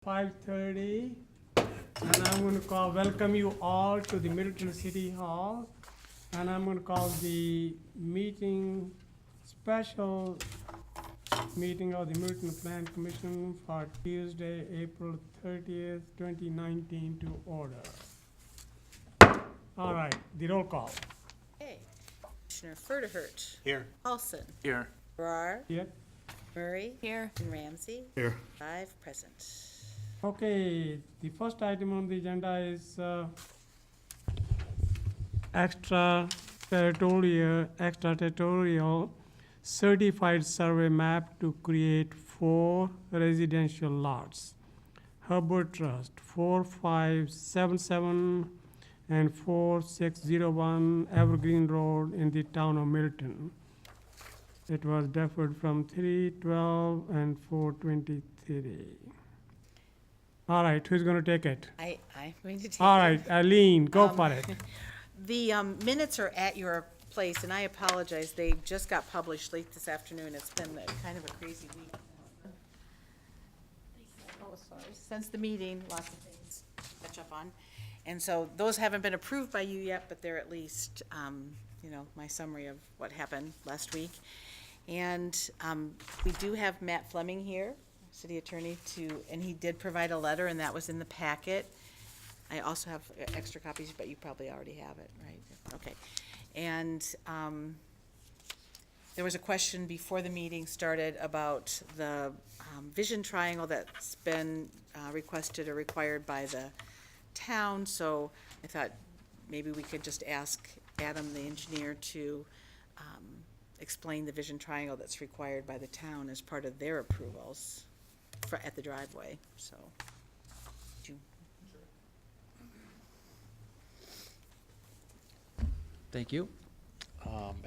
5:30, and I'm going to welcome you all to the Middleton City Hall, and I'm going to call the special meeting of the Middleton Plan Commission for Tuesday, April 30th, 2019 to order. All right, the roll call. Okay. Commissioner Ferdehert. Here. Paulson. Here. Farrar. Here. Murray. Here. And Ramsey. Here. 5 present. Okay, the first item on the agenda is extraterritorial certified survey map to create 4 residential lots. Hubbard Trust 4577 and 4601 Evergreen Road in the town of Middleton. It was deferred from 312 and 423. All right, who's going to take it? I'm going to take All it. right, Eileen, go for it. The minutes are at your place, and I apologize. They just got published late this afternoon. It's been kind of a crazy week. Oh, sorry. Since the meeting, lots of things to catch up on. And so those haven't been approved by you yet, but they're at least, my summary of what happened last week. And we do have Matt Fleming here, city attorney, and he did provide a letter, and that was in the packet. I also have extra copies, but you probably already have it, right? Okay. And there was a question before the meeting started about the vision triangle that's been requested or required by the town, so I thought maybe we could just ask Adam, the engineer, to explain the vision triangle that's required by the town as part of their approvals at the driveway, so. Thank you.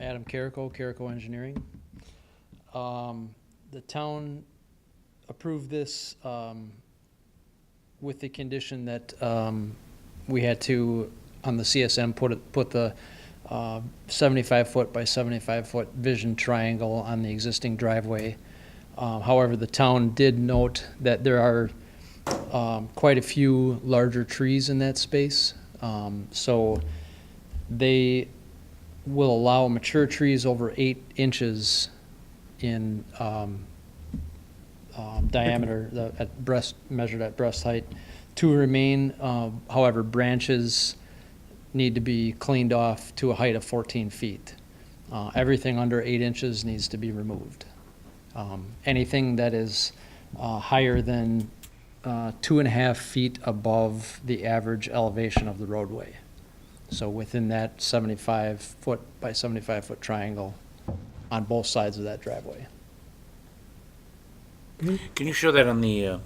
Adam Carrico, Carrico Engineering. The town approved this with the condition that we had to, on the CSM, put the 75-foot by 75-foot vision triangle on the existing driveway. However, the town did note that there are quite a few larger trees in that space. So they will allow mature trees over 8 inches in diameter, measured at breast height, to remain. However, branches need to be cleaned off to a height of 14 feet. Everything under 8 inches needs to be removed. Anything that is higher than 2.5 feet above the average elevation of the roadway. So within that 75-foot by 75-foot triangle on both sides of that driveway. Can you show that on the,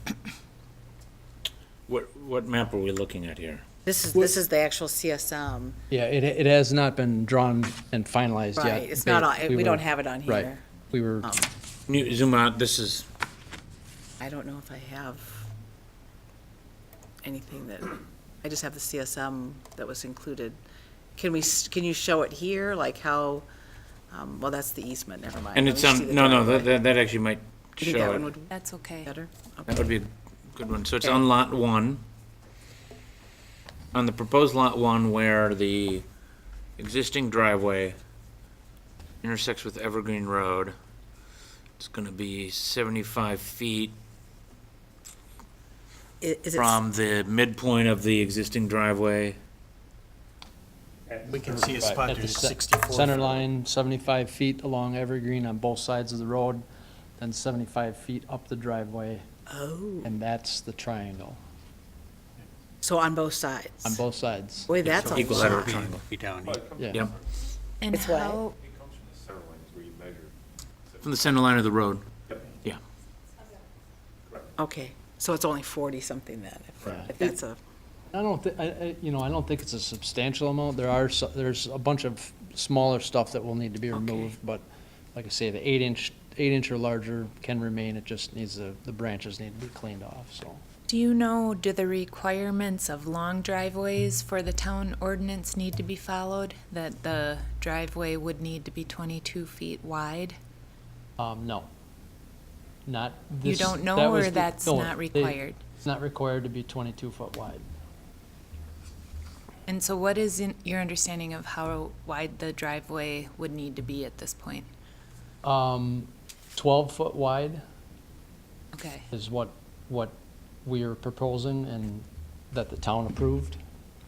what map are we looking at here? This is the actual CSM. Yeah, it has not been drawn and finalized yet. Right, it's not on, we don't have it on here. Right, we were, Can you zoom out? This is, I don't know if I have anything that, I just have the CSM that was included. Can you show it here, like how, well, that's the easement, never mind. and Let it's me see on, the no, driveway. that actually might You think that show one it. would That's okay. better? That Okay. would be a good one. So it's Okay. on lot 1. On the proposed lot 1 where the existing driveway intersects with Evergreen Road, it's gonna be 75 feet Is it, from the midpoint of the existing driveway. We can see a spot at the there's 64. center line, 75 feet along Evergreen on both sides of the road, then 75 feet up the driveway, oh, and that's the triangle so on both sides? on both sides. Boy, that's a Equilateral lot. triangle. Be down here. Yeah. Yep, And It's what? how, from the center line of the road. Yeah. Okay, so it's only 40-something then, Yeah. if that's a, I don't I don't think it's a substantial amount. There's a bunch of smaller stuff that will need to be removed, but like I say, the 8-inch or larger can remain. It just needs the branches need to be cleaned off, so. do you know, do the requirements of long driveways for the town ordinance need to be followed? That the driveway would need to be 22 feet wide? No. Not You this. don't that know, was or the- that's no, not required? It's not required to be 22 foot wide. And so what is your understanding of how wide the driveway would need to be at this point? 12 foot wide Okay, is what we are proposing and that the town approved.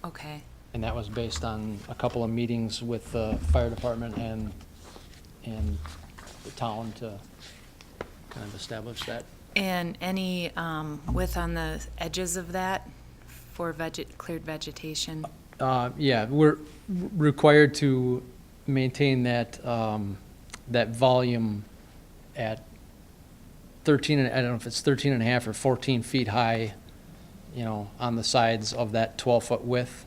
okay. And that was based on a couple of meetings with the fire department and the town to kind of establish that. And any width on the edges of that for cleared vegetation? Yeah, we're required to maintain that, that volume at 13, I don't know if it's 13 and a half or 14 feet high, you know, on the sides of that 12-foot width.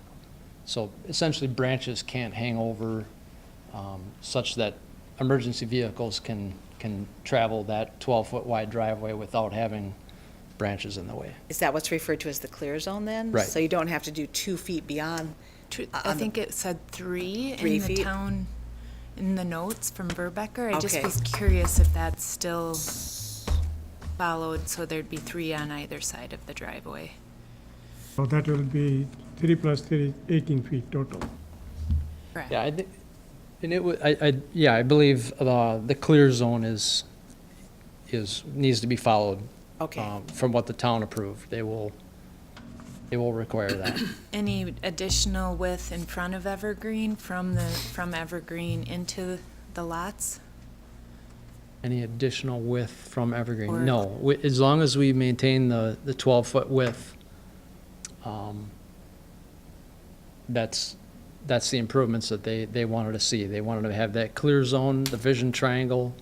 So essentially, branches can't hang over, such that emergency vehicles can travel that 12-foot wide driveway without having branches in the way. Is that what's referred to as the clear zone then? Right. So you don't have to do 2 feet beyond? I think it said 3 3 in the feet? town, in the notes from Verbecker. I just Okay. was curious if that's still followed, so there'd be 3 on either side of the driveway. So that will be 3 plus 3, 18 feet total. Correct. Yeah, I think, and it would, yeah, I believe the clear zone needs to be followed. Okay. From what the town approved. They will require that. Any additional width in front of Evergreen from Evergreen into the lots? Any additional width from Or- Evergreen? No, as long as we maintain the 12-foot width, that's the improvements that they wanted to see. They wanted to have that clear zone, the vision triangle.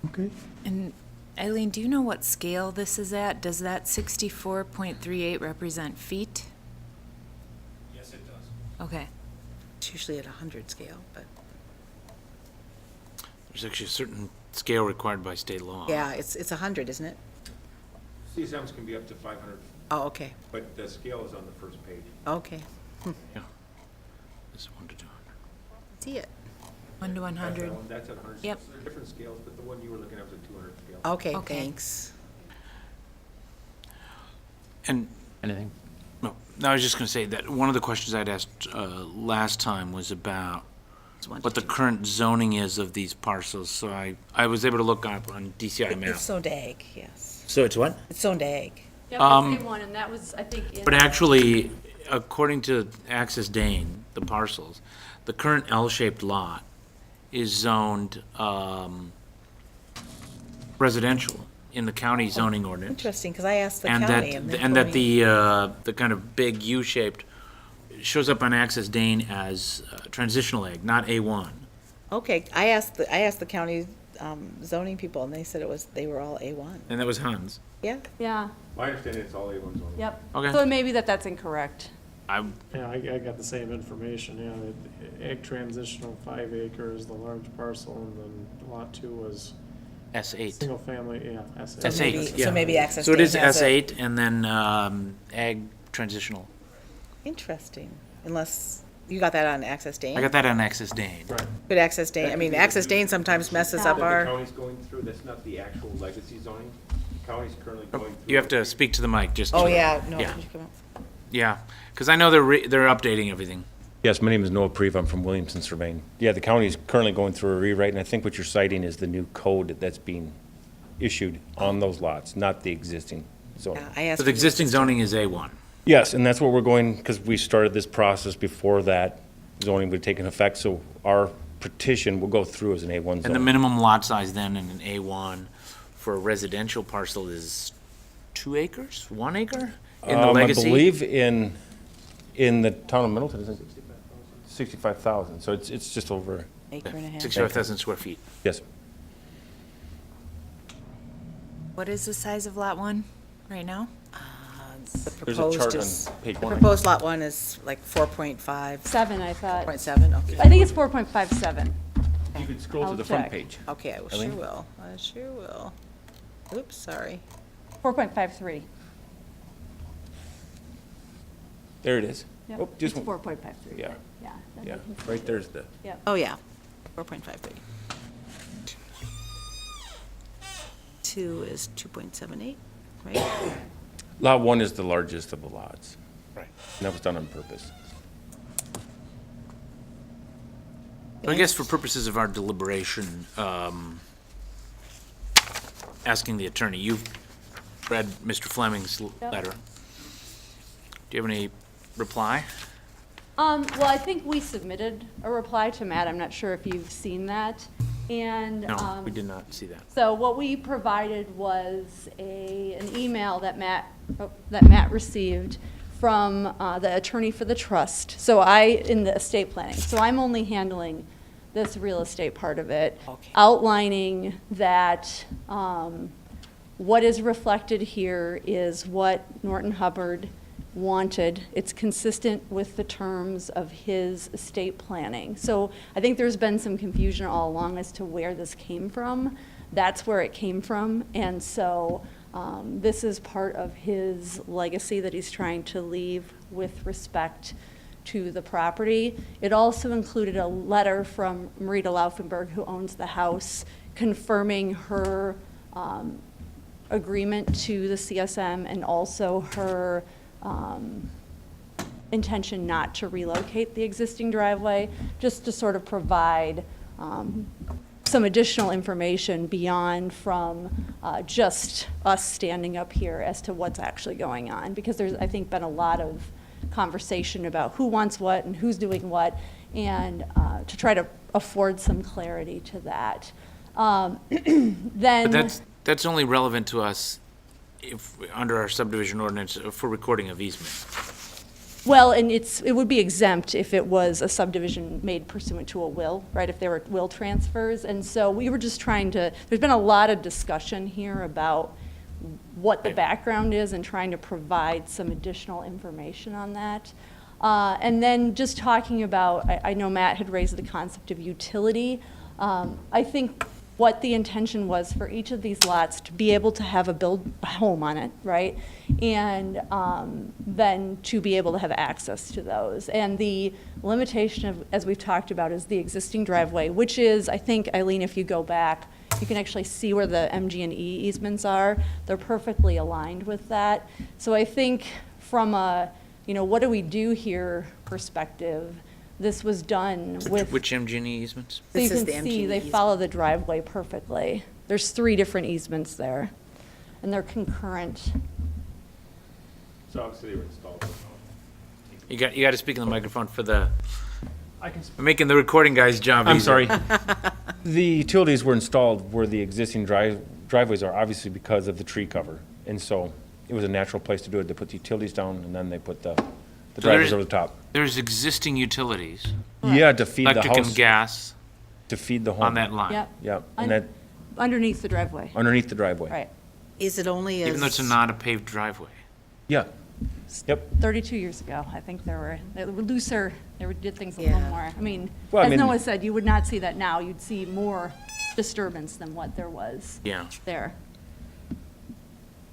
Okay? And Eileen, do you know what scale this is at? Does that 64.38 represent feet? Yes, it does. Okay. It's usually at 100 scale, but, There's actually a certain scale required by state law. yeah, it's 100, isn't it? CSMs can be up to 500, Oh, okay, but the scale is on the first page. okay. This one to do. See it. 1 to 100. That one, that's at 100. Yep. So they're different scales, but the one you were looking at was a 200 scale. Okay, Okay. thanks. And, Anything? no, I was just gonna say that one of the questions I'd asked last time was about It's 1 to what the 2. current zoning is of these parcels, so I was able to look up on DCI It's map. zoned ag, yes. So it's what? It's zoned ag. Yep, Um, that's A1, and that was, I think, in. But actually, according to Access Dane, the parcels, the current L-shaped lot is zoned residential in the county zoning ordinance. Interesting, because I asked the And county that, and they and told that me. the kind of big U-shaped shows up on Access Dane as transitional ag, not A1. Okay, I asked the county zoning people, and they said they were all A1. And that was Hans. Yeah, Yeah, My understanding it's all A1 zoning. yep. Okay. So it may be that that's incorrect. I, Yeah, I got the same information, yeah. Ag transitional 5 acres, the large parcel, and then lot 2 was S8. single family, yeah. so S8, maybe, yeah. so maybe Access So it Dane is has it. S8 and then ag transitional. Interesting, unless, you got that on Access Dane? I got that on Access Dane. Right. Good Access Dane, I That mean, could be Access Dane reviewed. sometimes messes Yeah. up That the our, county's going through, that's not the actual legacy zoning. The county's currently going through. You have to speak to the mic, just. oh, yeah, no. Yeah. you come up. Yeah, because I know they're updating everything. Yes, my name is Noah Preve, I'm from Williamson Surveying. Yeah, the county's currently going through a rewrite, and I think what you're citing is the new code that's being issued on those lots, not the existing zoning. Yeah, I asked. So for the existing zoning is A1. Yes, and that's what we're going, because we started this process before that zoning would take effect, so our petition will go through as an A1 And the zone. minimum lot size then in an A1 for a residential parcel is 2 acres, 1 acre? In the I legacy? believe in the town of Middleton, is it 65,000, so it's just over, Acre and a half. 65,000 square feet. yes. What is the size of lot 1 right now? The There's a proposed chart on is, page the 1. proposed lot 1 is like 4.5, 7, I thought. 4.7, okay. I think it's 4.57. You could scroll I'll to the front check. page. Okay, I sure Eileen? will, I sure will. Oops, sorry. 4.53. There it is. Yep, Oh, just it's one- 4.53. Yeah. but Yeah. that Yeah, makes sense. right there's the, Oh, yeah, 4.53. 2 is 2.78, right? Lot 1 is the largest of the lots. Right. And that was done on purpose. I guess for purposes of our deliberation, asking the attorney, you've read Mr. Fleming's letter. Do you have any reply? Well, I think we submitted a reply to Matt. I'm not sure if you've seen that. And, No, we did not see that. so what we provided was an email that Matt received from the attorney for the trust. So in the estate planning. So I'm only handling this real estate part of it. Okay. Outlining that what is reflected here is what Norton Hubbard wanted. It's consistent with the terms of his estate planning. So I think there's been some confusion all along as to where this came from. That's where it came from. And so this is part of his legacy that he's trying to leave with respect to the property. It also included a letter from Marita Laufenberg, who owns the house, confirming her agreement to the CSM and also her intention not to relocate the existing driveway, just to sort of provide some additional information beyond from just us standing up here as to what's actually going on. Because there's, I think, been a lot of conversation about who wants what and who's doing what, and to try to afford some clarity to that. Then. But that's only relevant to us if, under our subdivision ordinance, for recording of easement. Well, and it would be exempt if it was a subdivision made pursuant to a will, right, if there were will transfers. And so we were just trying to, there's been a lot of discussion here about what the background is and trying to provide some additional information on that. And then just talking about, I know Matt had raised the concept of utility. I think what the intention was for each of these lots to be able to have a home on it, right? And then to be able to have access to those. And the limitation of, as we've talked about, is the existing driveway, which is, I think, Eileen, if you go back, you can actually see where the MG&E easements are. They're perfectly aligned with that. So I think from a, what do we do here perspective, this was done with. Which MG&E easements? So you This is can the see, MG&E they follow the driveway perfectly. There's 3 different easements there, and they're concurrent. So obviously they were installed. You got to speak in the microphone for the, I can. we're making the recording guy's job I'm easier. sorry. The utilities were installed where the existing driveways are, obviously because of the tree cover. And so it was a natural place to do it. They put the utilities down and then they put the driveways over the top. There's existing utilities, Yeah, to feed the electric and house, gas, to feed the home. on that line. Yep, Yep, Un- and that, underneath the driveway, underneath the driveway. right. Is it only as? Even though it's not a paved driveway. Yeah. Yep. 32 years ago, I think they were looser, did things a little Yeah. more. I mean, Well, I as mean- Noah said, you would not see that now. You'd see more disturbance than what there was Yeah. there.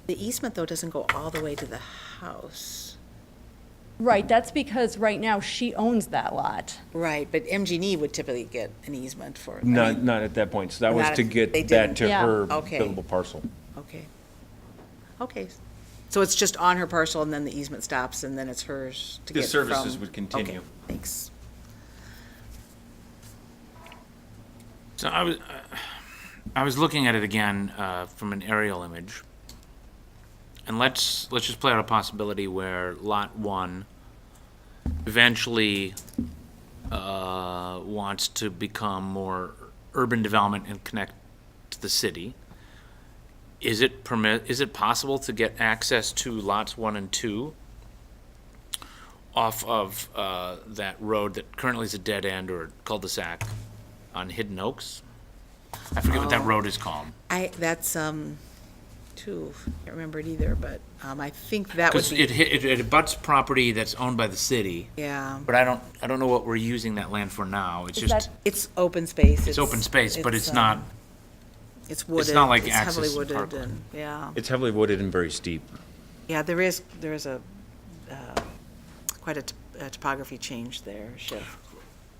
The easement, though, doesn't go all the way to the house. Right, that's because right now she owns that lot. Right, but MG&E would typically get an easement for it. I Not, mean, not at that point. So that was Not to at- get they that didn't. to Yeah. her Okay. buildable parcel. Okay. Okay. So it's just on her parcel, and then the easement stops, and then it's hers to The get services from- would continue. Okay, thanks. So I was looking at it again from an aerial image, and let's just play out a possibility where Lot 1 eventually wants to become more urban development and connect to the city. Is it possible to get access to lots 1 and 2 off of that road that currently is a dead end or cul-de-sac on Hidden Oaks? I forget what that road is called. That's, can't remember it either, but I think that would Because be, it abuts property that's owned by the city, yeah. but I don't know what we're using that land for now. It's Is just, that- It's open space. it's open space, but it's um, not, It's wooded. not like it's heavily access and wooded parkland. and, yeah. It's heavily wooded and very steep. Yeah, there is a, quite a topography change there, shift.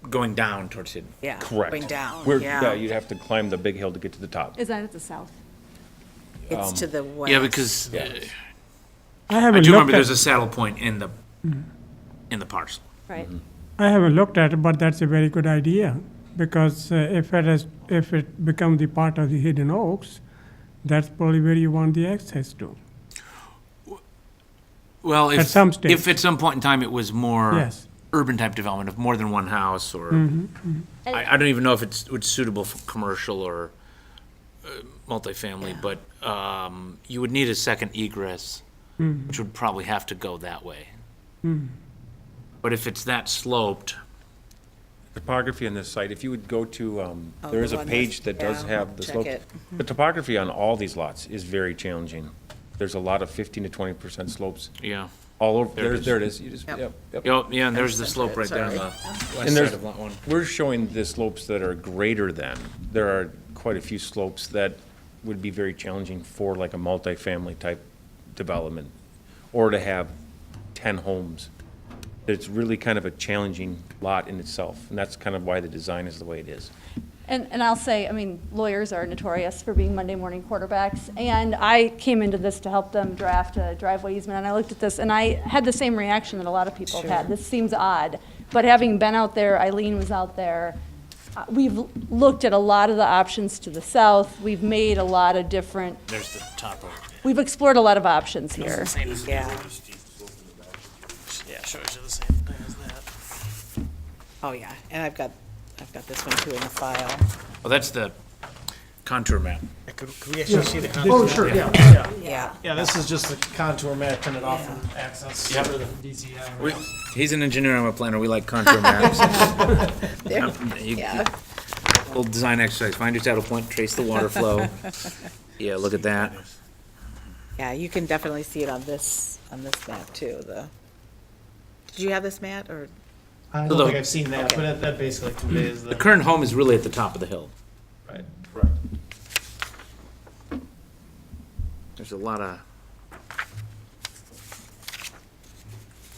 going down towards Hidden. Yeah. Correct. Going down, Where- yeah. You'd have to climb the big hill to get to the top. Is that at the south? It's to the west. Yeah, because I I haven't do looked remember there's at, a saddle point in the parcel. Right. I haven't looked at it, but that's a very good idea. Because if it become the part of the Hidden Oaks, that's probably where you want the access to. Well, At some stage. if at some point in time it was more Yes. urban type development of more than one house, or I don't even know if it's suitable for commercial or multifamily, but you would need a second egress, which would probably have to go that way. But if it's that sloped, Topography on this site, if you would go to, Oh, there is the a one page that's- that does yeah, have the check slope. it. The topography on all these lots is very challenging. There's a lot of 15 to 20% slopes yeah. all over. There it There is. it is. You just, Yep. yep. Yeah, and there's the slope right there on the Sorry. west And side there's, of lot one. we're showing the slopes that are greater than. There are quite a few slopes that would be very challenging for like a multifamily type development, or to have 10 homes. It's really kind of a challenging lot in itself, and that's kind of why the design is the way it is. And I'll say, I mean, lawyers are notorious for being Monday morning quarterbacks, and I came into this to help them draft a driveway easement, and I looked at this, and I had the same reaction that a lot of people have had. This seems odd, but having been out there, Eileen was out there, we've looked at a lot of the options to the south, we've made a lot of different, There's the top of we've explored a lot of options here. Yeah. Yeah, shows you the same thing as that. Oh, yeah, and I've got this one too in the file. Well, that's the contour map. Could we actually see the contour? Oh, map? sure, Yeah. Yeah. Yeah, this is just the contour map printed off from Access. Yep. For the DCI. He's an engineer, I'm a planner, we like contour maps. There, You- yeah. Little design exercise, find your saddle point, trace the water flow. Yeah, look at that. Yeah, you can definitely see it on this map too, did you have this, Matt, or? I So don't the- think I've seen that, but that basically conveys The the. current home is really at the top of the hill. Right. There's a lot of,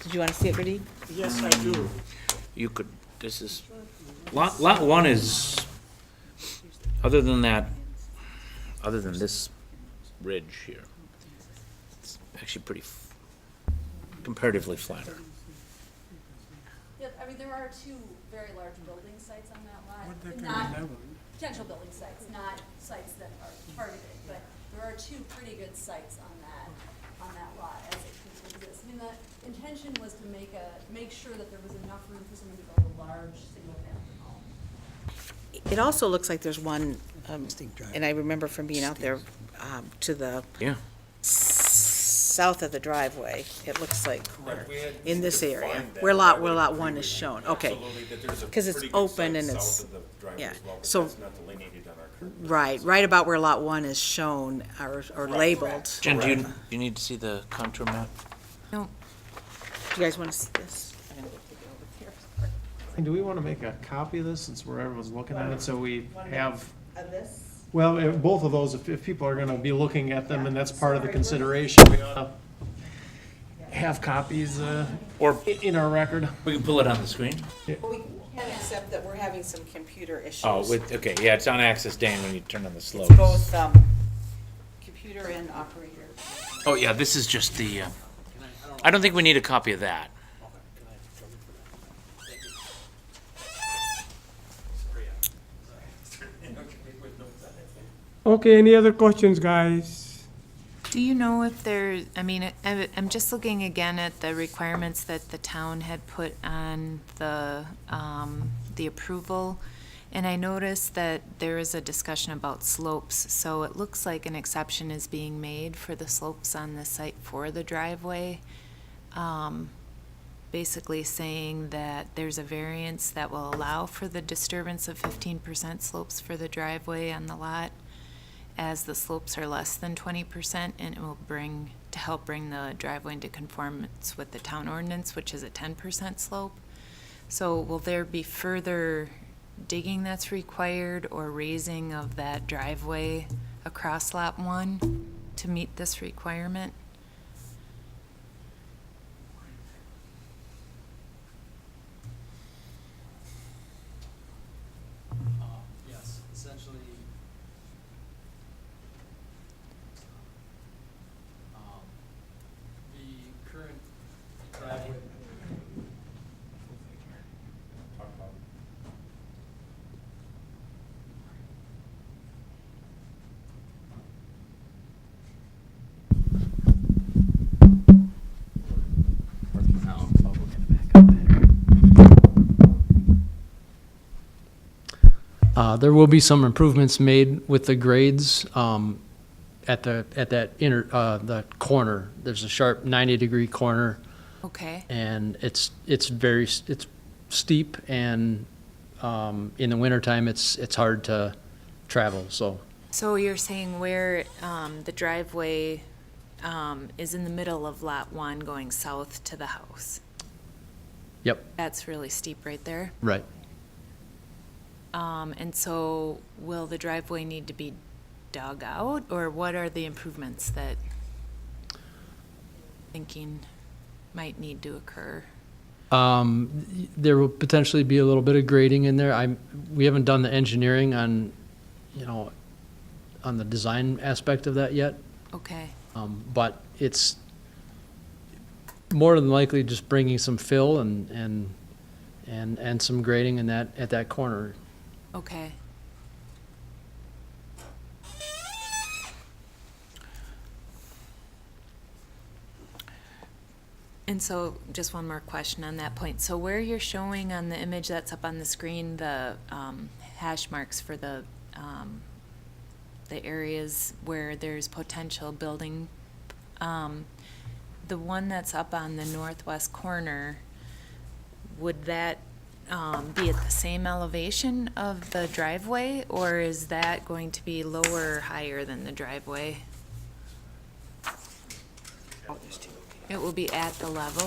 Did you want to see it, Rudy? Yes, I do. you could, this is, lot one is, other than this ridge here, it's actually pretty comparatively flatter. Yeah, I mean, there are two very large building sites on that lot. What that Not kind of level? potential building sites, not sites that are targeted, but there are two pretty good sites on that lot as it currently exists. I mean, the intention was to make sure that there was enough room for someone to build a large single-family home. It also looks like there's one, and I remember from being out there, to the Yeah. south of the driveway, it looks like, in this area, where lot one is shown, okay. Because it's open and it's, yeah, so, right about where lot one is shown or labeled. Jen, do you need to see the contour map? No, Do you guys want to see this? I'm gonna take it over here. And do we want to make a copy of this since where everyone's looking at it, so we have, Of this? well, both of those, if people are gonna be looking at them and that's part of the consideration, we ought to have copies, Or in our record. we can pull it on the screen? Well, we can accept that we're having some computer issues. Oh, okay, yeah, it's on Access Dane when you turn on the slopes. It's both, computer and operator. Oh, yeah, this is just the, I don't think we need a copy of that. Okay, any other questions, guys? do you know if there, I mean, I'm just looking again at the requirements that the town had put on the approval, and I noticed that there is a discussion about slopes, so it looks like an exception is being made for the slopes on the site for the driveway. Basically saying that there's a variance that will allow for the disturbance of 15% slopes for the driveway on the lot, as the slopes are less than 20%, and it will help bring the driveway into conformance with the town ordinance, which is a 10% slope. So will there be further digging that's required or raising of that driveway across lot one to meet this requirement? Yes, essentially. There will be some improvements made with the grades at that the corner. There's a sharp 90-degree corner, Okay, and it's steep, and in the wintertime, it's hard to travel, so. so you're saying where the driveway is in the middle of Lot 1 going south to the house? Yep, That's really steep right there. right. And so will the driveway need to be dug out, or what are the improvements that thinking might need to occur? There will potentially be a little bit of grading in there. We haven't done the engineering on, on the design aspect of that yet. Okay, But it's more than likely just bringing some fill and some grading in at that corner. okay. And so, just one more question on that point. So where you're showing on the image that's up on the screen, the hash marks for the areas where there's potential building, the one that's up on the northwest corner, would that be at the same elevation of the driveway, or is that going to be lower or higher than the driveway? It will be at the level?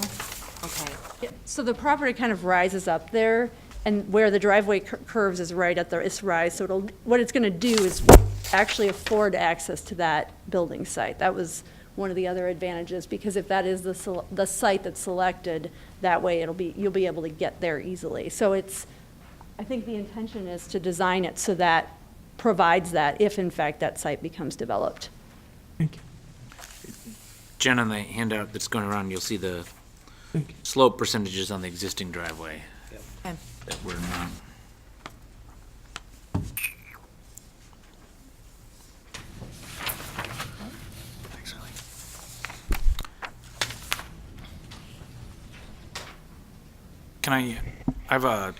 Okay, Yeah, so the property kind of rises up there, and where the driveway curves is right at its rise, so what it's gonna do is actually afford access to that building site. That was one of the other advantages, because if that is the site that's selected, that way you'll be able to get there easily. So I think the intention is to design it so that provides that if in fact that site becomes developed. Thank you. Jen, on the handout that's going around, you'll see the Thank you. slope percentages on the existing driveway okay. that were Thanks, Ellie. I have a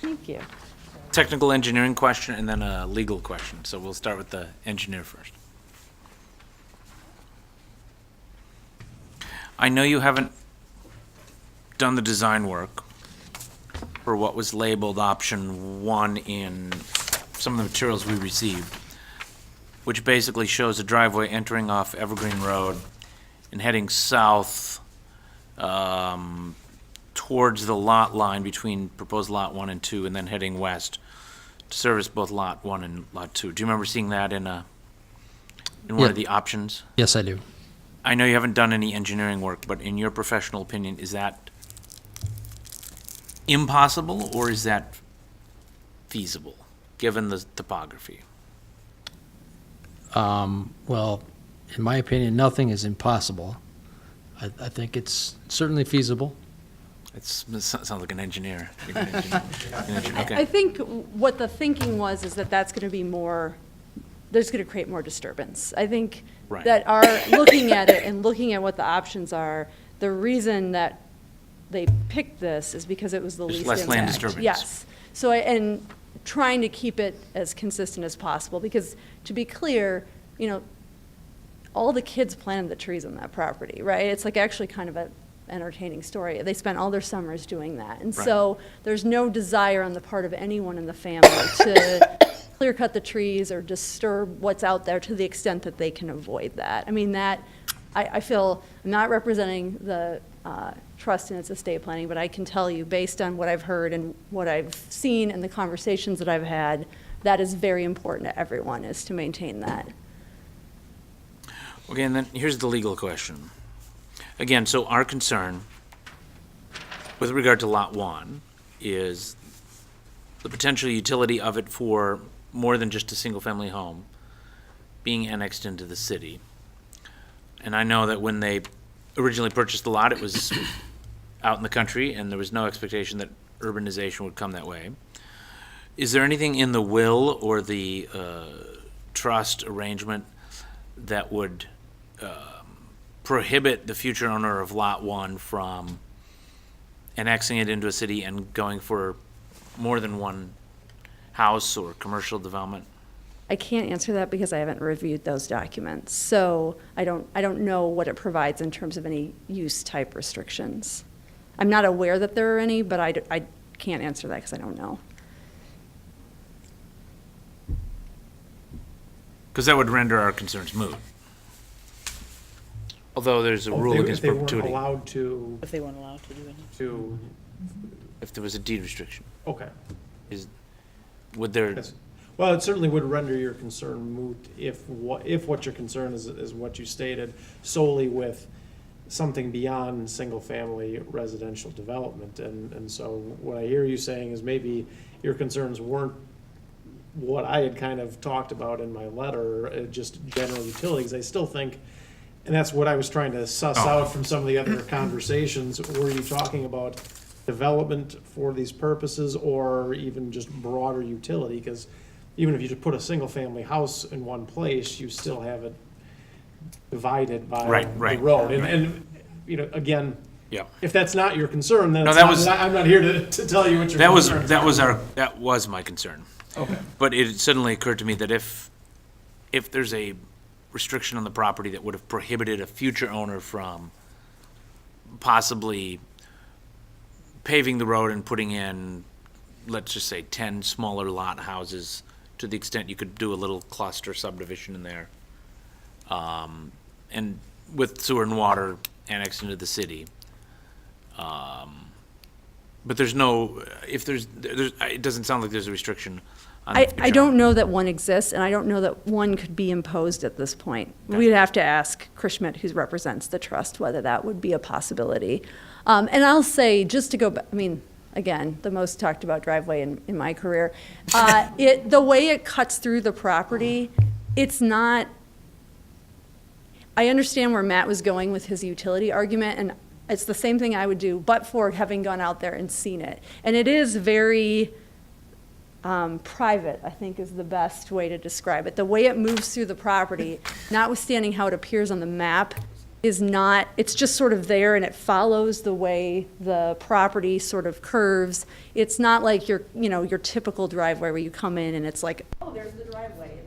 Thank you. technical engineering question and then a legal question. So we'll start with the engineer first. I know you haven't done the design work for what was labeled option 1 in some of the materials we received, which basically shows a driveway entering off Evergreen Road and heading south towards the lot line between proposed Lot 1 and 2, and then heading west to service both Lot 1 and Lot 2. Do you remember seeing that in one Yeah. of the options? Yes, I do. I know you haven't done any engineering work, but in your professional opinion, is that impossible or is that feasible, given the topography? Well, in my opinion, nothing is impossible. I think it's certainly feasible. It sounds like an engineer. You're an engineer. I Okay. think what the thinking was is that that's going to be there's going to create more disturbance. I think Right. that our looking at it and looking at what the options are, the reason that they picked this is because it was the There's least less impact. land disturbance. Yes. So, and trying to keep it as consistent as possible, because to be clear, all the kids planted the trees on that property, right? It's like actually kind of an entertaining story. They spent all their summers doing that. And Right. so there's no desire on the part of anyone in the family to clear cut the trees or disturb what's out there to the extent that they can avoid that. I mean, I feel, I'm not representing the trust in its estate planning, but I can tell you, based on what I've heard and what I've seen and the conversations that I've had, that is very important to everyone, is to maintain that. Okay, and then here's the legal question. Again, so our concern with regard to Lot 1 is the potential utility of it for more than just a single-family home being annexed into the city. And I know that when they originally purchased the lot, it was out in the country, and there was no expectation that urbanization would come that way. Is there anything in the will or the trust arrangement that would prohibit the future owner of Lot 1 from annexing it into a city and going for more than one house or commercial development? I can't answer that because I haven't reviewed those documents. So I don't know what it provides in terms of any use type restrictions. I'm not aware that there are any, but I can't answer that because I don't know. Because that would render our concerns moot. Although there's a rule against If they weren't perpetuity, allowed to, If they weren't allowed to do anything. if there was a deed restriction, okay. would there, Yes. Well, it certainly would render your concern moot if what your concern is what you stated solely with something beyond single-family residential development. And so what I hear you saying is maybe your concerns weren't what I had kind of talked about in my letter, just general utilities. I still think, and that's what I was trying to suss out from some of the other conversations, were you talking about development for these purposes or even just broader utility? Because even if you just put a single-family house in one place, you still have it divided by Right, the right, road. right. And, you know, again, yeah. if that's not your concern, then No, it's that not- was- I'm not here to tell you what your That was, concerns are. that was my concern. Okay. But it suddenly occurred to me that if there's a restriction on the property that would have prohibited a future owner from possibly paving the road and putting in, let's just say, 10 smaller lot houses, to the extent you could do a little cluster subdivision in there, and with sewer and water annexed into the city. But there's no, if there's, it doesn't sound like there's a restriction on the I future don't owner. know that one exists, and I don't know that one could be imposed at this point. We'd have to ask Chris Schmidt, who represents the trust, whether that would be a possibility. And I'll say, just to go back, I mean, again, the most talked about driveway in my career, the way it cuts through the property, it's not, I understand where Matt was going with his utility argument, and it's the same thing I would do, but for having gone out there and seen it. And it is very private, I think is the best way to describe it. The way it moves through the property, notwithstanding how it appears on the map, is not, it's just sort of there and it follows the way the property sort of curves. It's not like your typical driveway where you come in and it's like, oh, there's the driveway.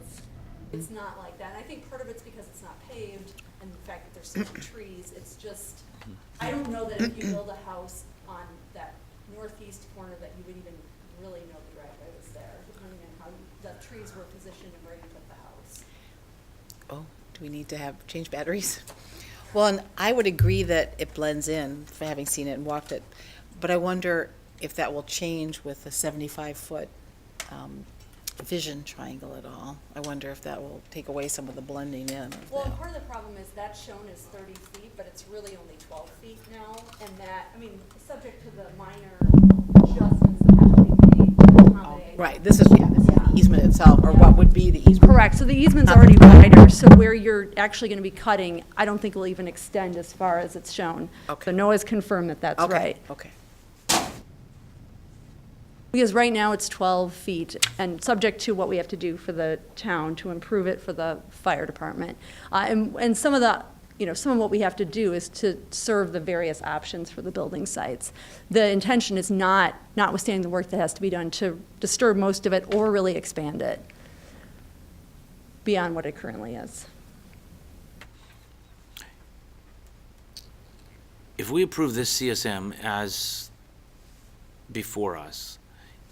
It's not like that. And I think part of it's because it's not paved and the fact that there's so many trees. It's just, I don't know that if you build a house on that northeast corner that you would even really know the driveway was there, depending on how the trees were positioned and where you put the house. Oh, do we need to change batteries? Well, and I would agree that it blends in, for having seen it and walked it, but I wonder if that will change with the 75-foot vision triangle at all. I wonder if that will take away some of the blending in of Well, that. part of the problem is that's shown as 30 feet, but it's really only 12 feet now, and that, I mean, subject to the minor adjustments that have to be made to accommodate. Right, this is the easement itself, or what would be the easement. Correct, so the easement's already wider, so where you're actually gonna be cutting, I don't think will even extend as far as it's shown. Okay. So Noah's confirmed that that's Okay, right. okay. Because right now it's 12 feet, and subject to what we have to do for the town to improve it for the fire department. And some of the, some of what we have to do is to serve the various options for the building sites. The intention is not, notwithstanding the work that has to be done, to disturb most of it or really expand it beyond what it currently is. If we approve this CSM as before us,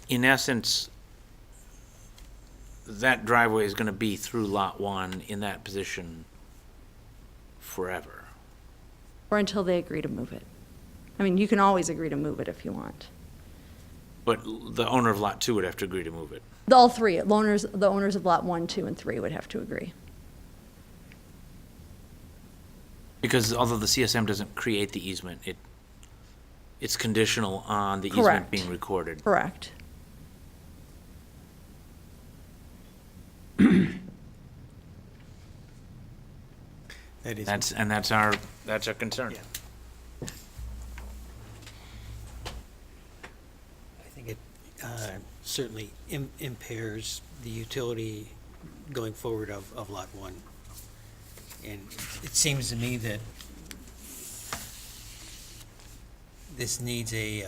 in essence, that driveway is gonna be through Lot 1 in that position forever. Or until they agree to move it. I mean, you can always agree to move it if you want. But the owner of Lot 2 would have to agree to move it. All three, the owners of Lot 1, 2, and 3 would have to agree. Because although the CSM doesn't create the easement, it's conditional on the easement Correct. being recorded. Correct. That is, That's our concern. Yeah. I think it certainly impairs the utility going forward of Lot 1. And it seems to me that this needs a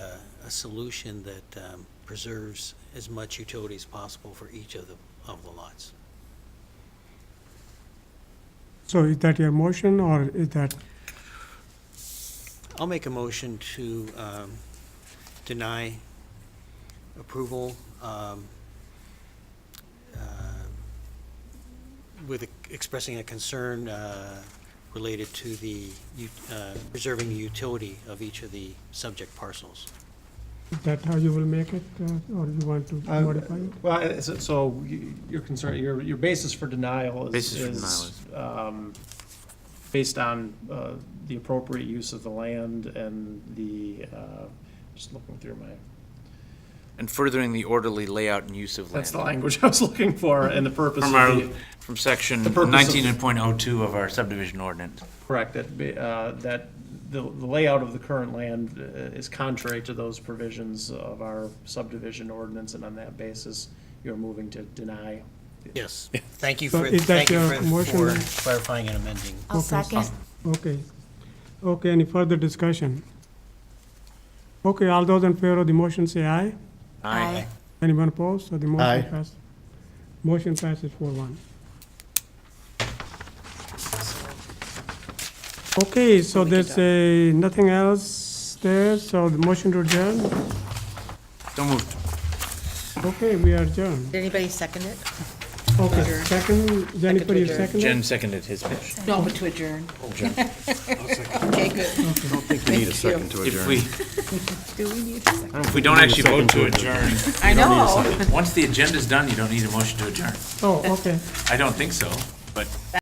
solution that preserves as much utility as possible for each of the lots. So is that your motion, or is that, I'll make a motion to deny approval with expressing a concern related to the preserving the utility of each of the subject parcels. is that how you will make it, or you want to modify it? Well, so your concern, your basis for denial Basis for is based on the appropriate use of the land and the, just looking through my, And furthering the orderly layout and use of land. that's the language I was looking for, and the purpose of From our, the, from section the purpose of- 19.02 of our subdivision ordinance. correct, that the layout of the current land is contrary to those provisions of our subdivision ordinance, and on that basis, you're moving to deny. Yes, thank you So for, is that thank you your motion for then? clarifying and amending. I'll Okay. second. Okay. Okay, any further discussion? Okay, all those in favor of the motion say aye. Aye. Anyone opposed? So the Aye. motion passes. Motion passes 4-1. Okay, so there's nothing else there, so the motion to adjourn? So moved. Okay, we are adjourned. Did anybody second it? Okay, Adjourn. second, Jennifer, you adjourn. second Jen it? seconded his pitch. No, but to adjourn. Okay, good. We need a second to If adjourn. we, Do we need a second? if we don't actually vote to adjourn, I know. once the agenda's done, you don't need a motion to adjourn. Oh, okay. I don't think so, but